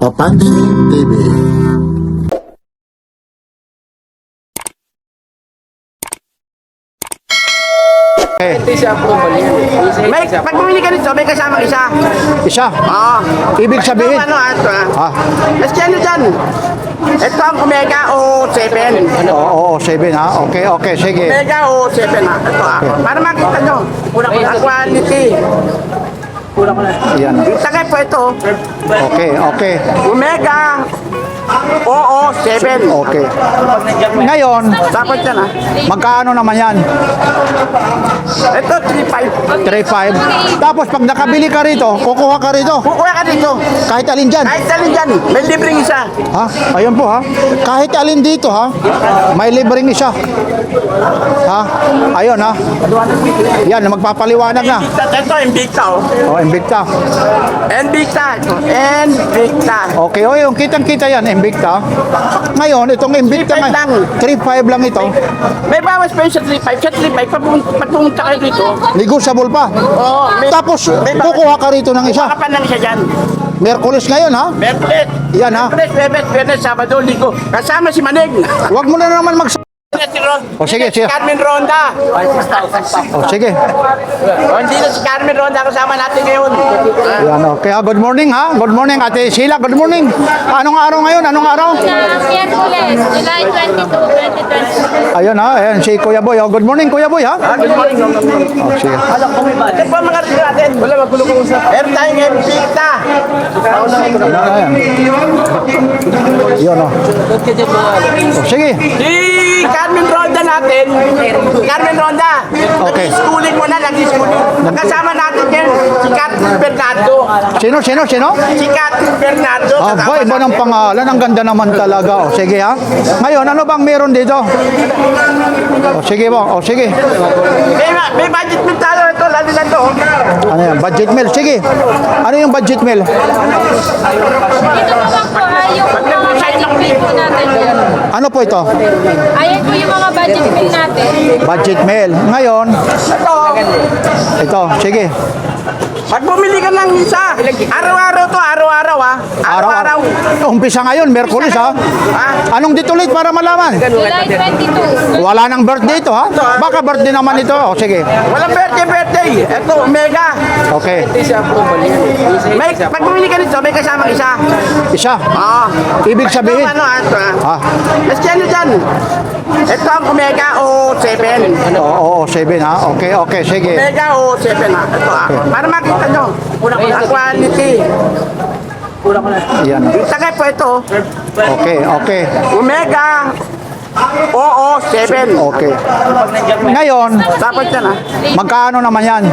Papansin TV. Pag bumili ka nito, may kasamang isa. Isa? Oo. Ibig sabihin? Ito. Ah, Kasi ano dyan? Ito ang Omega O7. oo, 7 ha? Okay, sige. Omega O7 ha. Ito ha. Para makita nyo. Ang quality. Yan. Yung tagay po ito. Okay. Omega Oo7. Okay. Ngayon, Tapos yan ha. magkano naman yan? Ito 3.5. 3.5. Tapos pag nakabili ka rito, kukuha ka rito. Kukuha ka dito. Kahit alin dyan. Kahit alin dyan. May libreng isa. Ha? Ayun po ha. Kahit alin dito ha. May libreng isa. Ha? Ayun ha. Yan, magpapaliwanag na. Ito Invicta oh. Oh, Invicta. Invicta. Ito. Invicta. Okay, oh, yung kitang-kita yan, Invicta. Ngayon, itong Invicta 3.5 lang. 3.5 lang ito. May bawas pa yun sa 3.5. Sa 3.5, pag pumunta kayo dito, Negotiable pa. oo, Tapos, kukuha ka rito ng isa. Makapan lang siya dyan. Merkulis ngayon ha. Merkulit. Yan ha. Merkulit, Sabado, Linggo. Kasama si Manig. Huwag mo na naman mag... O sige. Carmen Ronda. Oh, sige. O, hindi na si Carmen Ronda kasama natin ngayon. Yan okay. Good morning ha. Good morning Ate Sheila. Good morning. Anong araw ngayon? Anong araw? Miyerkules, July 22, 2020. Ayun ha. Ayan si Kuya Boy. Oh, good morning Kuya Boy ha. Good morning. Oh, sige. Ito po mga rin natin. Wala, magulo ko usap. Meron tayong Invicta. Ayan. Yun oh. Oh, sige. Si Carmen Ronda natin. Carmen Ronda. Okay. Nag-schooling mo na, nag-schooling. Kasama natin ngayon, si Catherine Bernardo. Sino? Si Catherine Bernardo. Aba, iba ng pangalan. Ang ganda naman talaga. O, sige ha. Ngayon, ano bang meron dito? O, sige ba? O, sige. May budget meal tayo ito, lalo na ito. Ano yan? Budget meal. Sige. Ano yung budget meal? Ito naman po ay yung mga budget meal po natin. Ano po ito? Ayan po yung mga budget meal natin. Budget meal. Ngayon, ito. Sige. Pag bumili ka ng isa, araw-araw to, araw-araw ha. Araw-araw. Umpisa ngayon, Merkulis ha. Anong dito ulit para malaman? July 22. Wala nang birthday ito ha. Baka birthday naman ito. O, sige. Walang birthday. Ito, Omega. Okay. Pag bumili ka nito, may kasamang isa. Isa. Oo. Ibig sabihin? Ito ha. Ah, Kasi ano dyan? Ito ang Omega O7. oo, 7 ha. Okay, sige. Omega O7 ha. Ito ha. Para makita nyo. Ang quality. Yan. Yung tagay po ito. Okay. Omega Oo7. Okay. Ngayon, Tapos yan ha. magkano naman yan?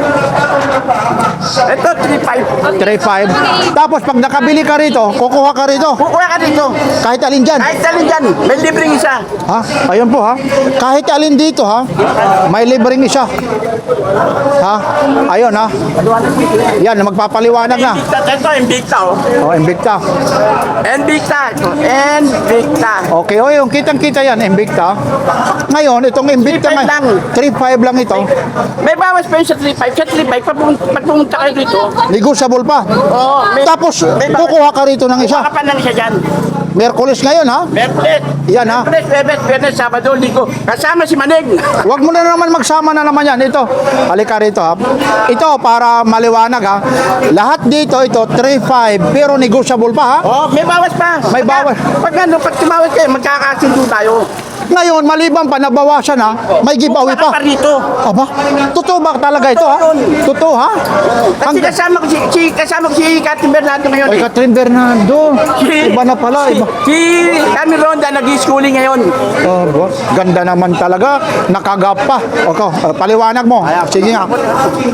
Ito 3.5. 3.5. Tapos pag nakabili ka rito, kukuha ka rito. Kukuha ka dito. Kahit alin dyan. Kahit alin dyan. May libreng isa. Ha? Ayun po ha. Kahit alin dito ha. May libreng isa. Ha? Ayun ha. Yan, magpapaliwanag na. Ito Invicta oh. Oh, Invicta. Invicta. Ito. Invicta. Okay, oh, yung kitang-kita yan, Invicta. Ngayon, itong Invicta 3.5 lang. 3.5 lang ito. May bawas pa yun sa 3.5. Sa 3.5, pag pumunta kayo dito, Negotiable pa. oo. Tapos, kukuha ka rito ng isa. Makapan lang siya dyan. Merkulis ngayon ha. Merkulit. Yan ha. Merkulit, Sabado, Linggo. Kasama si Manig. Huwag mo na naman magsama na naman yan. Ito, halika rito ha. Ito, para maliwanag ha. Lahat dito, ito, 3.5, pero negotiable pa ha. Oh, may bawas pa. May bawas. Pag tumawag kayo, magkakasundo tayo. Ngayon, maliban pa, nabawasan ha. May giveaway pa. Pa rito. Aba, totoo ba talaga ito ha? Totoo ha? Kasi kasama ko si Catherine Bernardo ngayon. Ay, Catherine Bernardo. Iba na pala. Iba. Si Carmen Ronda nag-schooling ngayon. Oh, ganda naman talaga. Nakagap pa. Okay, paliwanag mo. Sige nga.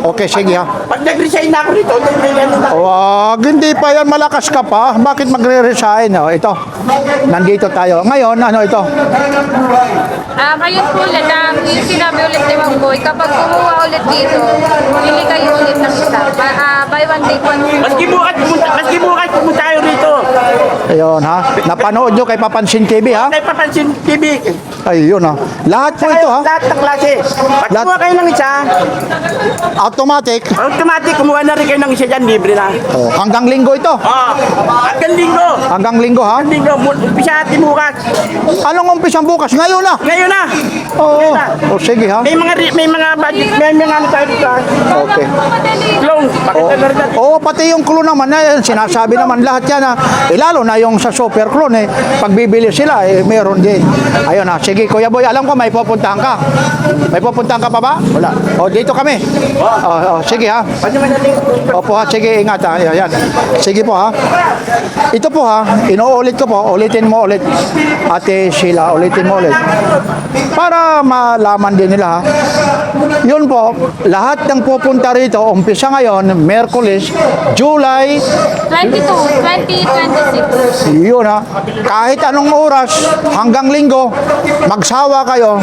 Okay, sige ha. Pag nag-resign na ako rito, may ganun na. Wag, hindi pa yan. Malakas ka pa. Bakit magre-resign? Oh, ito. Nandito tayo. Ngayon, ano ito? Ngayon po ulit, yung sinabi ulit ni Mang Boy, kapag kumuha ulit dito, pili kayo ulit ng isa. Buy one take one free. Maski bukas pumunta kayo rito. Ayun. Ayun ha. Napanood nyo kay Papansin TV ha. Kay Papansin TV. Ayun ha. Lahat po ito ha. Lahat ng klase. Pag Lahat- kumuha kayo ng isa, Automatic. automatic kumuha na rin kayo ng isa dyan, libre na. Oh, hanggang linggo ito. Hanggang linggo. Hanggang linggo ha. Linggo, umpisa natin bukas. Anong umpisang bukas? Ngayon na. Ngayon na. Oo. Oh, sige ha. May mga budget, may mga ano tayo dito. Okay. Clone, pakita na rin natin. Oo, pati yung clue naman, sinasabi naman lahat yan ha. Lalo na yung sa super clone pag bibili sila, meron din. Ayun ha, sige Kuya Boy, alam ko may pupuntahan ka. May pupuntahan ka pa ba? Wala. O, dito kami. Sige ha. Pwede mo natin. Opo ha, sige, ingat ha. Ayan. Sige po ha. Ito po ha, inuulit ko po, ulitin mo ulit. Ate Sheila, ulitin mo ulit. Para malaman din nila ha. Yun po, lahat ng pupunta rito, umpisa ngayon, Merkulis, July, 22, 2026. yun ha. Kahit anong oras, hanggang linggo, magsawa kayo,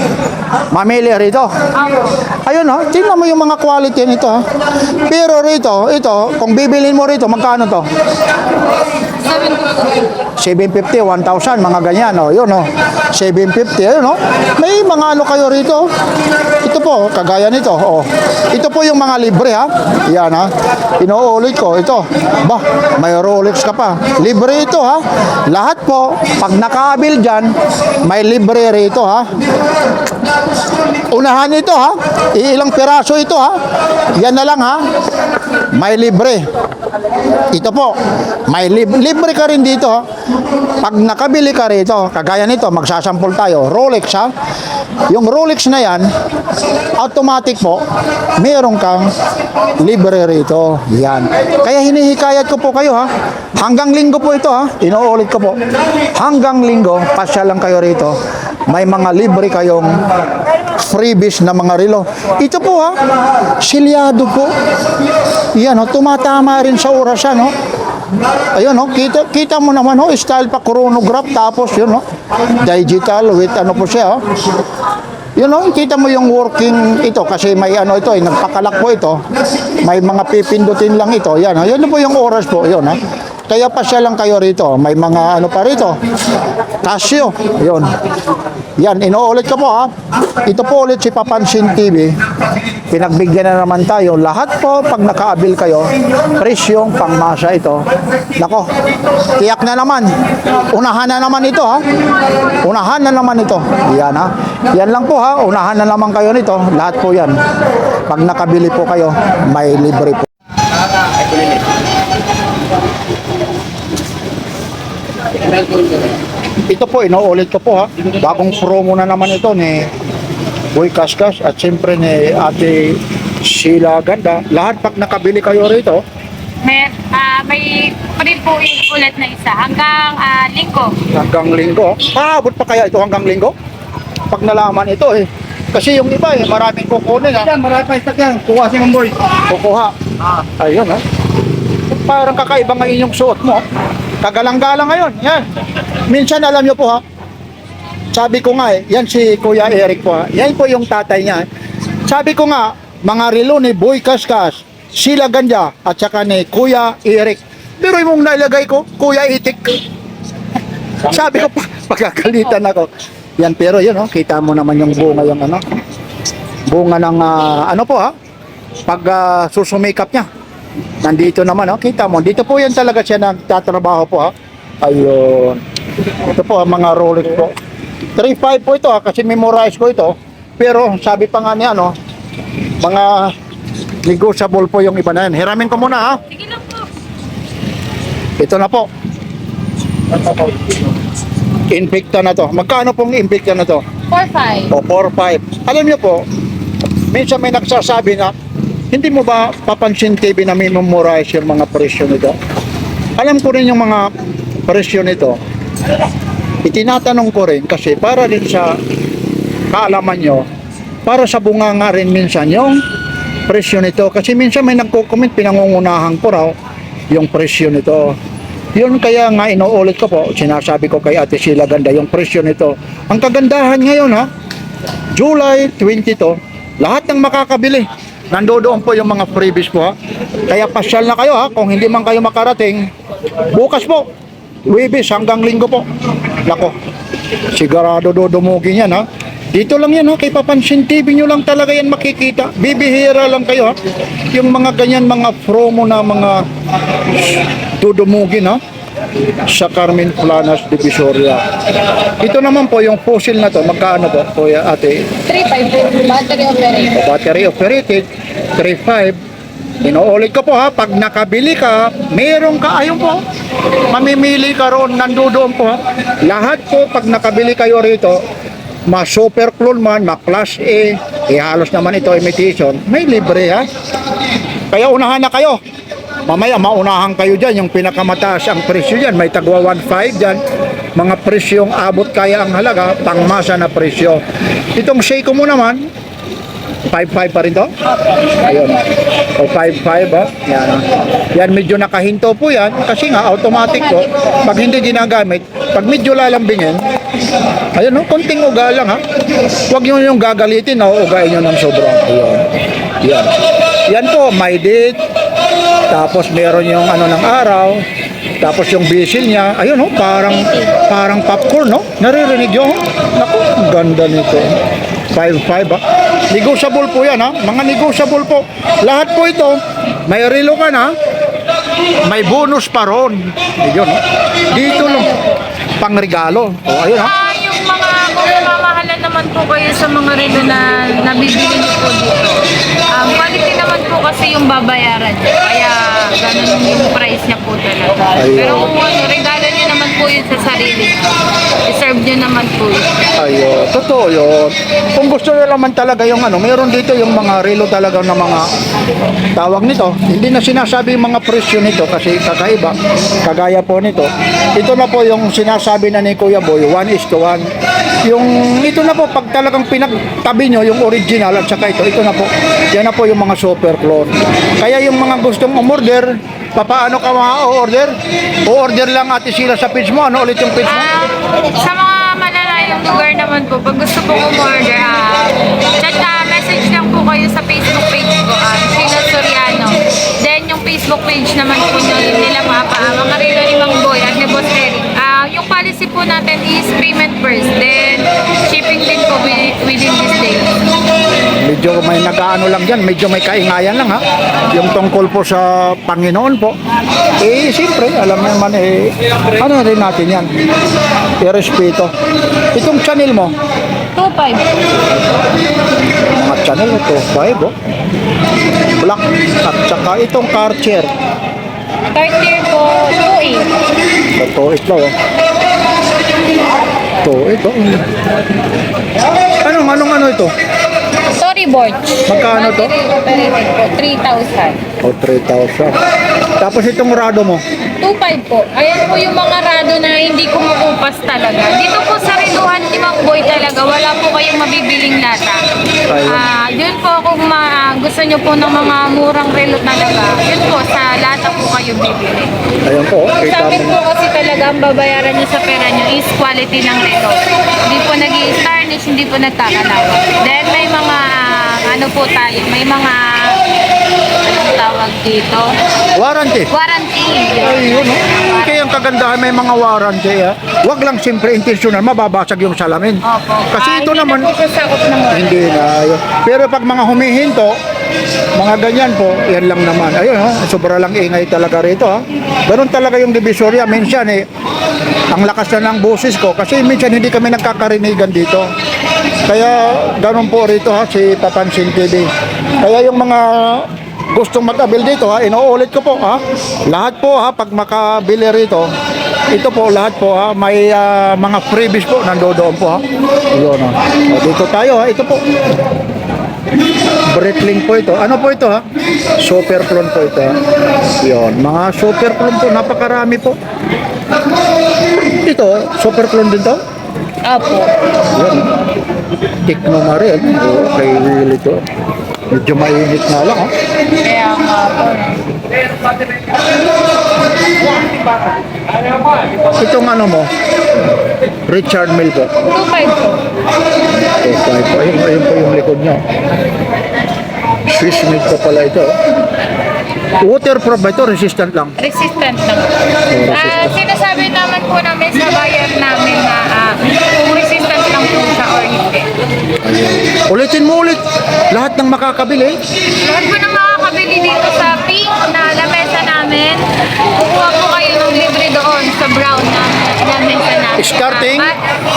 mamili rito. Ayun ha, tingnan mo yung mga quality nito ha. Pero rito, ito, kung bibilin mo rito, magkano to? 750, 1,000, mga ganyan, oh. Yun, oh. 750, ayun, oh. May mga ano kayo rito. Ito po, kagaya nito, oh. Ito po yung mga libre, ha. Yan, ha. Inuulit ko, ito. Bah, may Rolex ka pa. Libre ito, ha. Lahat po, pag nakaabil dyan, may libre rito, ha. Unahan ito, ha. Ilang piraso ito, ha. Yan na lang, ha. May libre. Ito po, may libre ka rin dito. Pag nakabili ka rito, kagaya nito, magsasampol tayo, Rolex ha. Yung Rolex na yan, automatic po, meron kang libre rito. Yan. Kaya hinihikayat ko po kayo ha. Hanggang linggo po ito ha. Inuulit ko po. Hanggang linggo, pasya lang kayo rito. May mga libre kayong freebies na mga relo. Ito po ha, silyado po. Yan o, tumatama rin sa orasan o. Ayun o, kita mo naman o, style pa chronograph, tapos yun o, digital with ano po siya o. Yun o, kita mo yung working ito kasi may ano ito nagpakalak po ito. May mga pipindutin lang ito. Yan o, yun po yung oras po, yun ha. Kaya pa siya lang kayo rito. May mga ano pa rito. Casio. Yun. Yan, inuulit ko po ha. Ito po ulit si Papansin TV. Pinagbigyan na naman tayo. Lahat po, pag nakaabil kayo, presyong pangmasa ito. Nako, tiyak na naman. Unahan na naman ito ha. Unahan na naman ito. Yan ha. Yan lang po ha. Unahan na naman kayo nito. Lahat po yan. Pag nakabili po kayo, may libre po. Ito po, inuulit ko po ha. Bagong promo na naman ito ni Boy Kaskas at siyempre ni Ate Sheila Ganda. Lahat pag nakabili kayo rito, May free po ulit na isa hanggang linggo. hanggang linggo. Paabot pa kaya ito hanggang linggo? Pag nalaman ito Kasi yung iba maraming kukunin ha. Yan, marami pa istak yan. Kuha si Mamboy. Kukuha. Ayun ha. Parang kakaiba ngayon yung suot mo. Kagalang-galang ngayon. Yan. Minsan alam nyo po ha. Sabi ko nga yan si Kuya Eric po ha. Yan po yung tatay niya. Sabi ko nga, mga relo ni Boy Kaskas, Sheila Ganda, at saka ni Kuya Eric. Pero yung nalagay ko, Kuya Itik. Sabi ko, pagkakalitan ako. Yan, pero yun, kita mo naman yung bunga yung ano. Bunga ng ano po ha. Pag susumikap niya. Nandito naman, kita mo. Dito po yan talaga siya nagtatrabaho po ha. Ayun. Ito po mga Rolex po. 3.5 po ito kasi memorize ko ito. Pero sabi pa nga niya mga negotiable po yung iba na yan. Hiramin ko muna ha. Sige lang po. Ito na po. Invicta na to. Magkano pong Invicta na to? 4-5. O 4.5. Alam niyo po, minsan may nagsasabi na, hindi mo ba Papansin TV na may memorize yung mga presyo nito? Alam ko rin yung mga presyo nito. Itinatanong ko rin kasi para din sa kaalaman nyo, para sa bunganga rin minsan yung presyo nito. Kasi minsan may nagko-comment, pinangungunahan ko raw yung presyo nito. Yun kaya nga inuulit ko po, sinasabi ko kay Ate Sheila Ganda, yung presyo nito. Ang kagandahan ngayon ha, July 22, lahat ng makakabili, nandoon po yung mga freebies po ha. Kaya pasyal na kayo ha, kung hindi man kayo makarating, bukas po, Luibis hanggang Linggo po. Nako, sigurado dudumugin yan ha. Dito lang yan ha, kay Papansin TV nyo lang talaga yan makikita. Bibihira lang kayo ha. Yung mga ganyan, mga promo na mga dudumugin ha. Sa Carmen Planas, Divisoria. Ito naman po, yung fossil na to, magkaano po, Kuya Ate? 3.5 battery operated. Battery operated, 3.5. Inuulit ko po ha, pag nakabili ka, meron ka, ayun po, mamimili ka roon, nandoon po ha. Lahat po, pag nakabili kayo rito, ma-super clone man, ma-class A, halos naman ito imitation, may libre ha. Kaya unahan na kayo. Mamaya maunahan kayo dyan, yung pinakamataas ang presyo dyan, may tagwa 1.5 dyan, mga presyong abot kaya ang halaga, pangmasa na presyo. Itong Seiko mo naman, 5.5 pa rin to? Ayun. O 5.5 ha. Yan. Yan medyo nakahinto po yan kasi nga automatic po. Pag hindi ginagamit, pag medyo lalambingin, ayun no, konting uga lang ha. Huwag nyo yung gagalitin o ugain nyo ng sobrang. Ayun. Yan. Yan po, may date. Tapos meron yung ano ng araw. Tapos yung bisil niya, ayun no, parang popcorn no. Naririnig nyo? Naku, ang ganda nito. 5.5 ha. Negotiable po yan ha. Mga negotiable po. Lahat po ito, may relo ka na, may bonus pa ron. Ayun no. Dito lang, pang regalo. O ayun ha. Yung mga kung mamahalan naman po kayo sa mga relo na nabibili niyo po dito. Quality naman po kasi yung babayaran niyo. Kaya ganun yung price niya po talaga. Ayun. Pero kung ano, regalo niyo naman po yun sa sarili niyo. Deserve niyo naman po yun. Ayun, totoo yun. Kung gusto nyo naman talaga yung ano, meron dito yung mga relo talaga na mga tawag nito. Hindi na sinasabi yung mga presyo nito kasi kakaiba. Kagaya po nito. Ito na po yung sinasabi na ni Kuya Boy, 1:1. Yung ito na po, pag talagang pinagtabi nyo yung original at saka ito na po. Yan na po yung mga super clone. Kaya yung mga gustong umorder, papaano ka ma-order? O-order lang Ate Sheila sa page mo. Ano ulit yung page mo? Sa mga malalayong lugar naman po, pag gusto po umorder, message lang po kayo sa Facebook page ko, Sheila Soriano. Then yung Facebook page naman po nyo, yun nila mga relo ni Mang Boy at ni Boss Eric. Yung policy po natin is payment first, then shipping din po within this day. Medyo may nag-ano lang dyan, medyo may kaingayan lang ha. Yung tungkol po sa Panginoon po. Eh, siyempre, alam mo naman eh, ano rin natin yan. I-respeto. Itong channel mo, 2.5. mga channel mo, 2.5 oh. Black at saka itong car chair. Third tier po, 2.8. Ito, ito oh. Ito. Anong ito? Storyboard. Magkano to? Battery operated po, 3,000. O, 3,000. Tapos itong rado mo, 2.5 po. Ayan po yung mga rado na hindi kumukupas talaga. Dito po sa reluhan ni Mang Boy talaga, wala po kayong mabibiling lata. Yun po kung gusto nyo po ng mga murang relo talaga, yun po, sa lata po kayo bibili. ayan po, Sa kita amin mo. po kasi talaga ang babayaran nyo sa pera nyo is quality ng relo. Hindi po nag-i-starnish, hindi po nagkakalawak. Then may mga, ano po tayo, may mga, anong tawag dito? Warranty. Warranty. Ayun, no? Kaya ang kagandahan may mga warranty. Wag lang siyempre intentional, mababasag yung salamin. Opo. Kasi ito hindi naman, na po siya sakop ng warranty. hindi na. Ayun. Pero pag mga humihinto, mga ganyan po, yan lang naman. Ayun, no? Sobra lang ingay talaga rito. Ha? Ganun talaga yung Divisoria. Minsan ang lakas na ng boses ko kasi minsan hindi kami nagkakarinigan dito. Kaya ganun po rito ha, si Papansin TV. Kaya yung mga gustong mag-abil dito ha, inuulit ko po ha. Lahat po ha, pag makabili rito, ito po lahat po ha, may mga freebies po nandoon po ha. Yun ha. O, dito tayo ha, ito po. Breitling po ito. Ano po ito ha? Super clone po ito ha. Yun, mga super clone po, napakarami po. Ito, super clone din to? Opo. Yan. Tekno Marel. Okay, really ito. Medyo mainit na lang ha. Kaya nga po. Itong ano mo, Richard Mille po. 2.5 po. 2.5 po. Ayun po yung likod nyo. Swiss made po pala ito. Waterproof ba ito? Resistant lang. Resistant lang. Sinasabi naman po namin sa buyer namin na kung resistant lang po siya or hindi. Ulitin mo ulit. Lahat ng makakabili. Lahat po na makakabili dito sa pink na lamesa namin, kukuha po kayo ng libre doon sa brown na lamesa namin. Starting?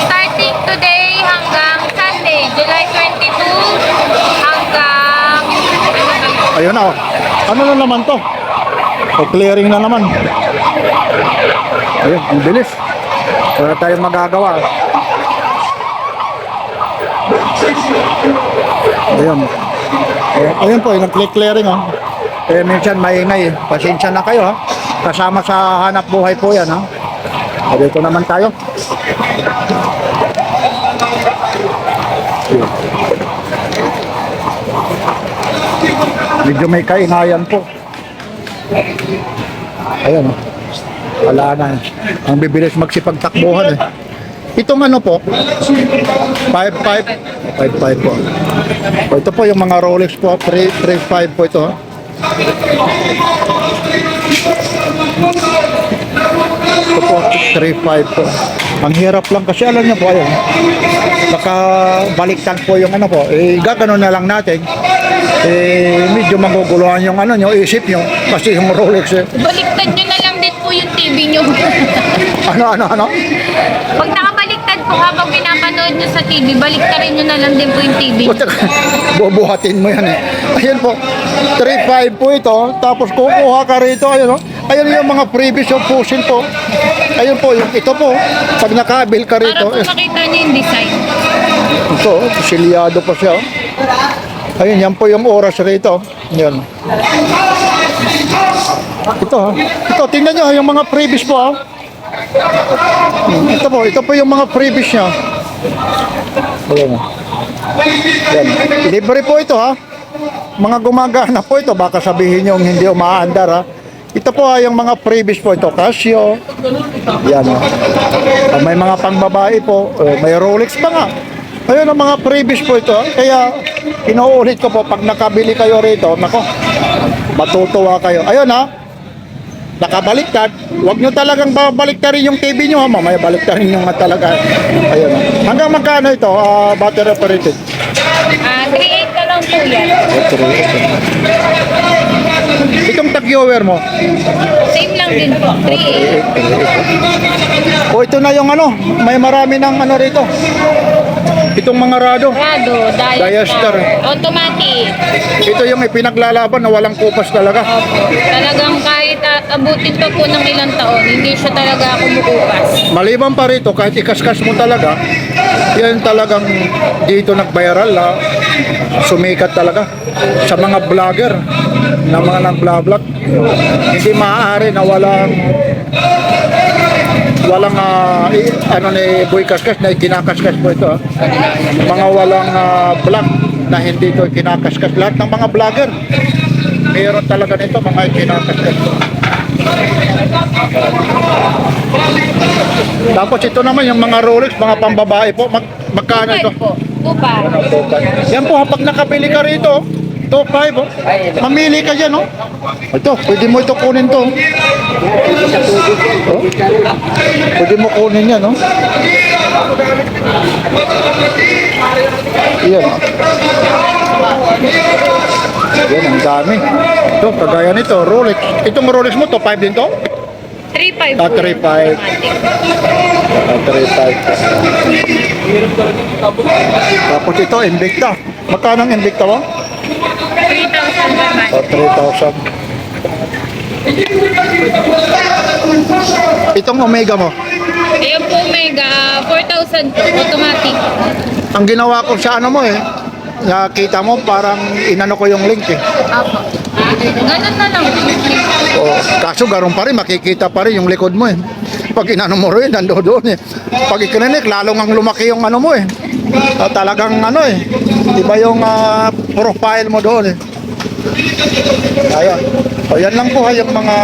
Starting today hanggang Sunday, July 22 hanggang... Ayun na. Ano na naman to? O clearing na naman. Ayun, ang bilis. Wala tayong magagawa. Ayun. Ayun po, yung nag-clearing ha. Eh, minsan maingay. Pasensya na kayo ha. Kasama sa hanap buhay po yan ha. Dito naman tayo. Ayun. Medyo may kaingayan po. Ayun oh. Wala na. Ang bibilis magsipagtakbuhan eh. Itong ano po, 5.5 po. O, ito po yung mga Rolex po, 3.5 po ito. Ito po, 3.5 po. Ang hirap lang kasi alam niyo po, ayun. Baka baliktad po yung ano po. Eh, gaganon na lang natin. Eh, medyo maguguluhan yung ano nyo, isip nyo. Kasi yung Rolex eh. Baliktad nyo na lang din po yung TV nyo. Ano? Pag nakabaliktad po habang pinapanood nyo sa TV, baliktarin nyo na lang din po yung TV nyo. Bubuhatin mo yan eh. Ayun po, 3.5 po ito. Tapos kukuha ka rito. Ayun, oh. Ayun yung mga previous yung pusin po. Ayun po, yung ito po. Pag nakabil ka Para rito. po makita nyo yung design. Ito, silyado pa siya. Oh. Ayun, yan po yung oras rito. Yan. Ito, tingnan nyo yung mga previous po. Oh. Ito po yung mga previous niya. Ayan. Yan. Libre po ito ha. Mga gumagana po ito. Baka sabihin nyo hindi umaandar ha. Ito po yung mga previous po ito. Casio. Yan ha. May mga pangbabae po. May Rolex pa nga. Ayun ang mga previous po ito. Kaya inuulit ko po pag nakabili kayo rito. Nako, matutuwa kayo. Ayun ha. Nakabaliktad. Huwag nyo talagang babaliktarin yung TV nyo ha. Mamaya baliktarin nyo nga talaga. Ayun ha. Hanggang magkano ito? Battery operated. 3.8 na lang po yan. Itong tag-viewer mo. Same lang din po. 3.8. O ito na yung ano. May marami ng ano rito. Itong mga rado. Rado, Diastar. Automatic. Ito yung ipinaglalaban na walang kupas talaga. Opo. Talagang kahit abutin pa po ng ilang taon, hindi siya talaga kumukupas. Maliban pa rito, kahit ikaskas mo talaga, yan talagang dito nag-viral na sumikat talaga sa mga vlogger na mga nag-vlog. Hindi maaari na walang ano ni Boy Kaskas na kinakaskas po ito. Mga walang vlog na hindi ito kinakaskas. Lahat ng mga vlogger, mayroon talaga nito mga kinakaskas. Tapos ito naman yung mga Rolex, mga pambabae po. Magkano ito? Po. Tupa. Yan po, pag nakabili ka rito, top 5 oh. Mamili ka dyan oh. Ito, pwede mo ito kunin to. Oh. Pwede mo kunin yan oh. Yan. Yan, ang dami. Ito, kagaya nito, Rolex. Itong Rolex mo, top 5 din to? 3.5 Ah, po. 3.5. Tapos ito, Invicta. Magkano ang Invicta mo? 3,000 per month. 3,000. Itong Omega mo. Ayun po, Mega, 4,000 po, automatic. Ang ginawa ko sa ano mo eh, nakita mo parang inano ko yung link eh. Apo. Ganun na lang. O, kaso garon pa rin, makikita pa rin yung likod mo eh. Pag inano mo rin, nando doon eh. Pag ikrinik, lalong ang lumaki yung ano mo eh. Talagang ano eh, iba yung profile mo doon eh. Ayun. O yan lang po ha, yung mga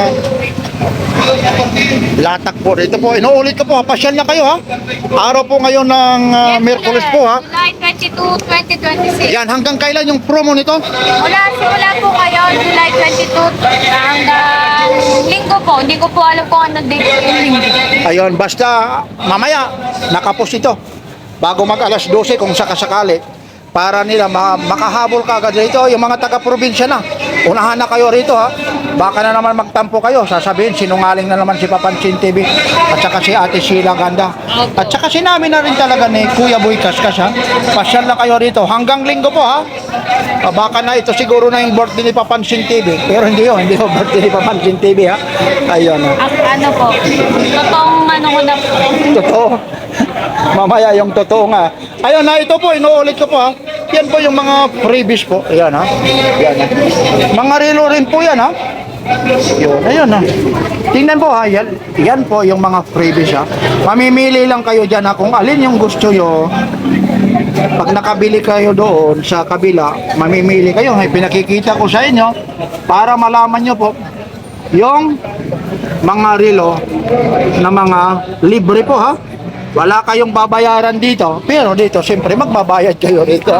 Latak po. Ito po, inuulit ko po, pasyal na kayo ha. Araw po ngayon ng Miyerkules po ha. July 22, 2026. Yan, hanggang kailan yung promo nito? Simula po kayo, July 22 hanggang linggo po. Hindi ko po alam kung ano date yung linggo. Ayun, basta mamaya, nakapos ito. Bago mag alas 12 kung sakasakali. Para nila makahabol ka agad rito. Yung mga taga-probinsya na, unahan na kayo rito ha. Baka na naman magtampo kayo. Sasabihin, sinungaling na naman si Papansin TV. At saka si Ate Sheila Ganda. At saka si namin na rin talaga ni Kuya Boy Kaskas ha. Pasyal na kayo rito. Hanggang linggo po ha. Baka na ito siguro na yung birthday ni Papansin TV. Pero hindi yun birthday ni Papansin TV ha. Ayun ha. Ano po, totoong ano ko na po. Totoo. Mamaya yung totoo nga. Ayun na, ito po, inuulit ko po ha. Yan po yung mga freebies po. Ayan ha. Yan ha. Mga relo rin po yan ha. Yun, ayun ha. Tingnan po ha, yan po yung mga freebies ha. Mamimili lang kayo dyan ha kung alin yung gusto nyo. Pag nakabili kayo doon sa kabila, mamimili kayo. May pinakikita ko sa inyo para malaman nyo po yung mga relo na mga libre po ha. Wala kayong babayaran dito, pero dito siyempre magbabayad kayo rito.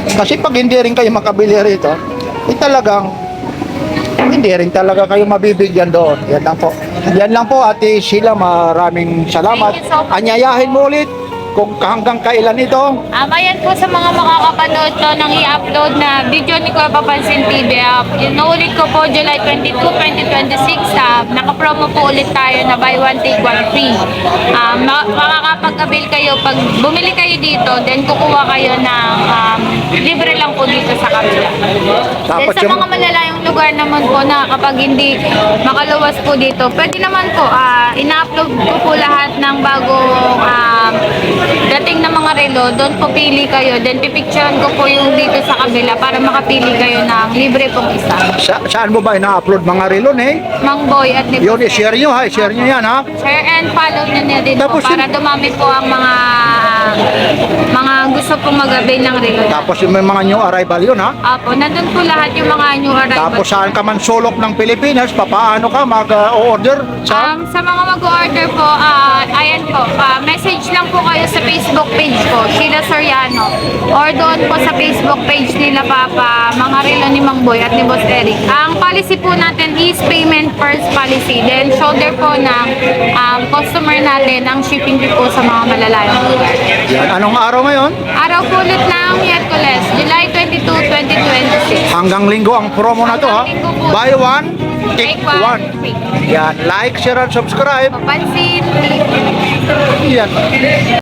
Kasi pag hindi rin kayo makabili rito, talagang hindi rin talaga kayo mabibigyan doon. Yan lang po. Yan lang po, Ate Sheila, maraming salamat. Thank you so much. Anyayahin mo ulit kung hanggang kailan ito. Ayan po sa mga makakapanood to ng i-upload na video ni Kuya Papansin TV. Inuulit ko po July 22, 2026. Naka-promo po ulit tayo na buy one take one free. Makakapag-avail kayo pag bumili kayo dito, then kukuha kayo ng libre lang po dito sa kabila. Then sa mga malalayong lugar naman po na kapag hindi makaluwas po dito, pwede naman po ina-upload ko po lahat ng bagong dating na mga relo, doon po pili kayo, then pipicturean ko po yung dito sa kabila para makapili kayo ng libre pong isa. Saan mo ba ina-upload mga relo eh? Mang Boy at ni Yun, i-share nyo ha, i-share nyo yan ha. share and follow nyo na din po Tapos para dumami po ang mga gusto pong mag-avail ng relo. Tapos yung may mga new arrival yun ha. Apo, nandun po lahat yung mga new arrival. Tapos saan ka man sulok ng Pilipinas, papaano ka mag-order sa? Sa mga mag-order po, ayan po, message lang po kayo sa Facebook page ko, Sheila Soriano. Or doon po sa Facebook page nila Papa, mga relo ni Mang Boy at ni Boss Eric. Ang policy po natin is payment first policy. Then shoulder po ng customer natin ang shipping fee po sa mga malalayong lugar. Yan, anong araw ngayon? Araw po ulit ng Miyerkules, July 22, 2026. Hanggang linggo ang promo na to ha. Hanggang linggo po. Buy one, take one. free. Yan, like, share, and subscribe. Papansin, Yan.